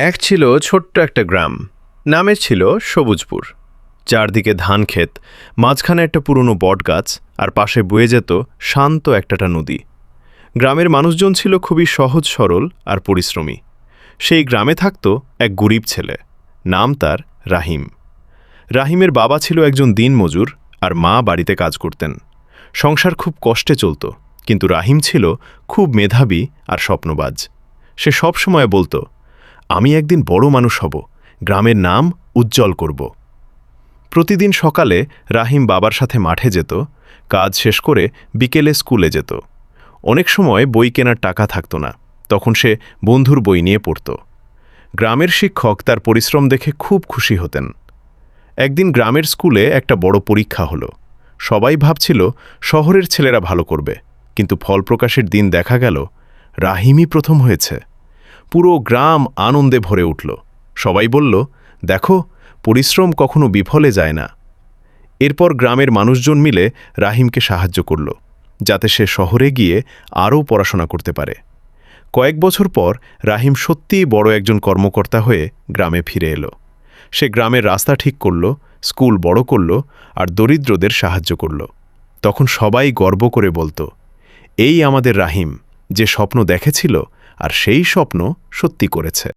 এক ছিল ছোট্ট একটা গ্রাম। নামে ছিল সবুজপুর। চারদিকে ধান ক্ষেত, মাঝখানে একটা পুরনো বটগাছ, আর পাশে বয়ে যেত শান্ত একটা নদী। গ্রামের মানুষজন ছিল খুবই সহজ সরল আর পরিশ্রমী। সেই গ্রামে থাকত এক গরিব ছেলে, নাম তার রাহিম। রাহিমের বাবা ছিল একজন দিনমজুর, আর মা বাড়িতে কাজ করতেন। সংসার খুব কষ্টে চলত, কিন্তু রাহিম ছিল খুব মেধাবী আর স্বপ্নবাজ। সে সব সময় বলতো, আমি একদিন বড় মানুষ হব, গ্রামের নাম উজ্জ্বল করব। প্রতিদিন সকালে রাহিম বাবার সাথে মাঠে যেত, কাজ শেষ করে বিকেলে স্কুলে যেত। অনেক সময় বই কেনার টাকা থাকত না, তখন সে বন্ধুর বই নিয়ে পড়ত। গ্রামের শিক্ষক তার পরিশ্রম দেখে খুব খুশি হতেন। একদিন গ্রামের স্কুলে একটা বড় পরীক্ষা হলো। সবাই ভাবছিল শহরের ছেলেরা ভালো করবে, কিন্তু ফল প্রকাশের দিন দেখা গেল রাহিমই প্রথম হয়েছে। পুরো গ্রাম আনন্দে ভরে উঠল। সবাই বলল, দেখো, পরিশ্রম কখনো বিফলে যায় না। এরপর গ্রামের মানুষজন মিলে রাহিমকে সাহায্য করল, যাতে সে শহরে গিয়ে আরও পড়াশোনা করতে পারে। কয়েক বছর পর রাহিম সত্যিই বড় একজন কর্মকর্তা হয়ে গ্রামে ফিরে এলো। সে গ্রামের রাস্তা ঠিক করল, স্কুল বড় করল, আর দরিদ্রদের সাহায্য করল। তখন সবাই গর্ব করে বলতো, এই আমাদের রাহিম, যে স্বপ্ন দেখেছিল আর সেই স্বপ্ন সত্যি করেছে।